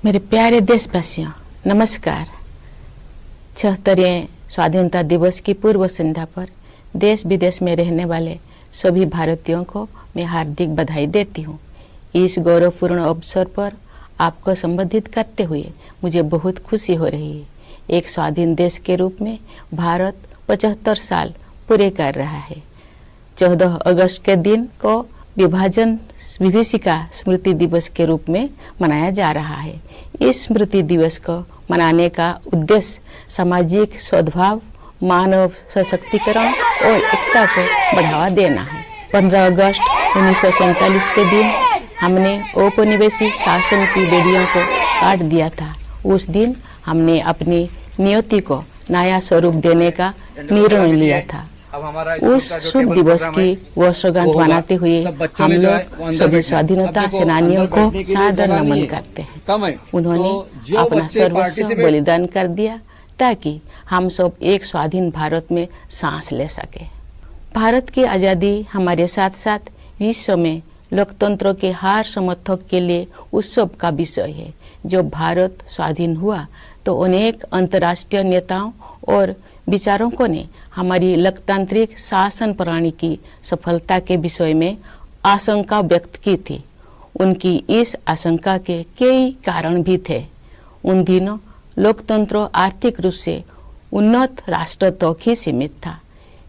मेरे प्यारे देशवासियों, नमस्कार। 76वें स्वाधीनता दिवस की पूर्व संध्या पर देश विदेश में रहने वाले सभी भारतीयों को मैं हार्दिक बधाई देती हूँ। इस गौरवपूर्ण अवसर पर आपको संबोधित करते हुए मुझे बहुत खुशी हो रही है। एक स्वाधीन देश के रूप में भारत 75 साल पूरे कर रहा है। 14 अगस्त के दिन को विभीषिका स्मृति दिवस के रूप में मनाया जा रहा है। इस स्मृति दिवस को मनाने का उद्देश्य सामाजिक सद्भाव, मानव सशक्तिकरण और एकता को बढ़ावा देना है। 15 अगस्त 1947 के दिन हमने औपनिवेशिक शासन की बेड़ियों को काट दिया था। उस दिन हमने अपनी नियति को नया स्वरूप देने का निर्णय लिया था। उस शुभ दिवस की वर्षगांठ मनाते हुए हम लोग सभी स्वाधीनता सेनानियों को सादर नमन करते हैं। उन्होंने अपना सर्वस्व बलिदान कर दिया ताकि हम सब एक स्वाधीन भारत में सांस ले सके। भारत की आज़ादी हमारे साथ साथ विश्व में लोकतंत्र के हर समर्थक के लिए उत्सव का विषय है। जब भारत स्वाधीन हुआ तो अनेक अंतर्राष्ट्रीय नेताओं और विचारकों ने हमारी लोकतांत्रिक शासन प्रणाली की सफलता के विषय में आशंका व्यक्त की थी। उनकी इस आशंका के कई कारण भी थे। उन दिनों लोकतंत्र आर्थिक रूप से उन्नत राष्ट्र तक ही सीमित था।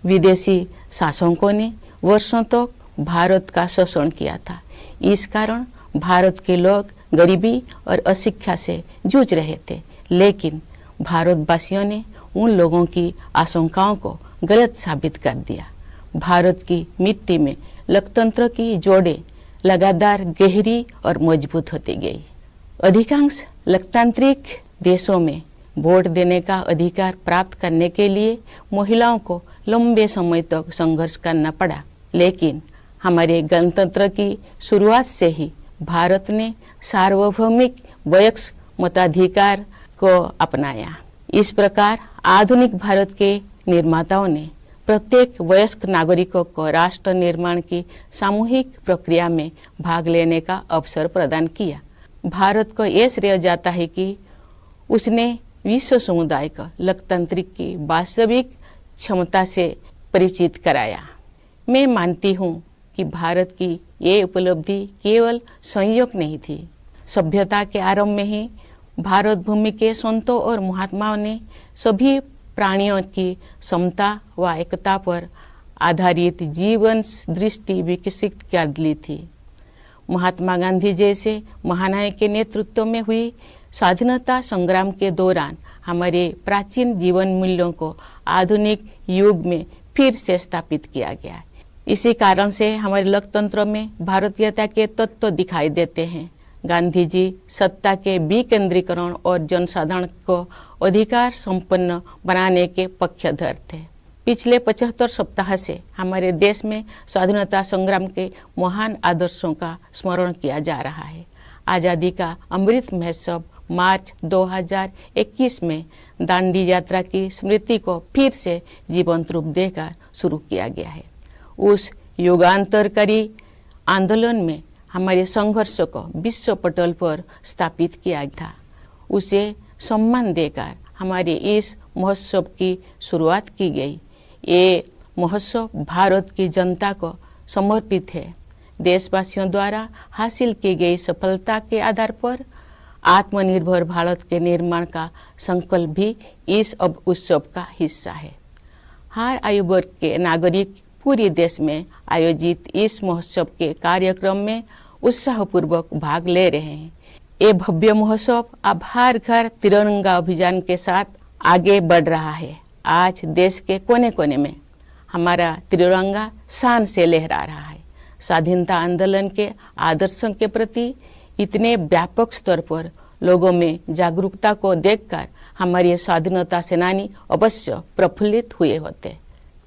विदेशी शासकों ने वर्षों तक भारत का शोषण किया था। इस कारण भारत के लोग गरीबी और अशिक्षा से जूझ रहे थे। लेकिन भारतवासियों ने उन लोगों की आशंकाओं को गलत साबित कर दिया। भारत की मिट्टी में लोकतंत्र की जोड़ें लगातार गहरी और मजबूत होती गई। अधिकांश लोकतांत्रिक देशों में वोट देने का अधिकार प्राप्त करने के लिए महिलाओं को लंबे समय तक संघर्ष करना पड़ा। लेकिन हमारे गणतंत्र की शुरुआत से ही भारत ने सार्वभौमिक वयस्क मताधिकार को अपनाया। इस प्रकार आधुनिक भारत के निर्माताओं ने प्रत्येक वयस्क नागरिकों को राष्ट्र निर्माण की सामूहिक प्रक्रिया में भाग लेने का अवसर प्रदान किया। भारत को यह श्रेय जाता है कि उसने विश्व समुदाय को लोकतंत्र की वास्तविक क्षमता से परिचित कराया। मैं मानती हूँ कि भारत की ये उपलब्धि केवल संयोग नहीं थी। सभ्यता के आरंभ में ही भारत भूमि के संतों और महात्माओं ने सभी प्राणियों की समता व एकता पर आधारित जीवन दृष्टि विकसित कर ली थी। महात्मा गांधी जैसे महानायक के नेतृत्व में हुई स्वाधीनता संग्राम के दौरान हमारे प्राचीन जीवन मूल्यों को आधुनिक युग में फिर से स्थापित किया गया। इसी कारण से हमारे लोकतंत्र में भारतीयता के तत्व दिखाई देते हैं। गांधी जी सत्ता के विकेंद्रीकरण और जनसाधारण को अधिकार संपन्न बनाने के पक्षधर थे। पिछले 75 सप्ताह से हमारे देश में स्वाधीनता संग्राम के महान आदर्शों का स्मरण किया जा रहा है। आज़ादी का अमृत महोत्सव मार्च 2021 में दांडी यात्रा की स्मृति को फिर से जीवंत रूप देकर शुरू किया गया है। उस युगांतरकारी आंदोलन में हमारे संघर्ष को विश्व पटल पर स्थापित किया था। उसे सम्मान देकर हमारे इस महोत्सव की शुरुआत की गई। ये महोत्सव भारत की जनता को समर्पित है। देशवासियों द्वारा हासिल की गई सफलता के आधार पर आत्मनिर्भर भारत के निर्माण का संकल्प भी इस उत्सव का हिस्सा है। हर आयु वर्ग के नागरिक पूरे देश में आयोजित इस महोत्सव के कार्यक्रम में उत्साहपूर्वक भाग ले रहे हैं। ये भव्य महोत्सव अब हर घर तिरंगा अभियान के साथ आगे बढ़ रहा है। आज देश के कोने कोने में हमारा तिरंगा शान से लहरा रहा है। स्वाधीनता आंदोलन के आदर्शों के प्रति इतने व्यापक स्तर पर लोगों में जागरूकता को देखकर हमारे स्वाधीनता सेनानी अवश्य प्रफुल्लित हुए होते।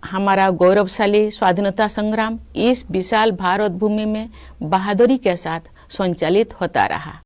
हमारा गौरवशाली स्वाधीनता संग्राम इस विशाल भारत भूमि में बहादुरी के साथ संचालित होता रहा।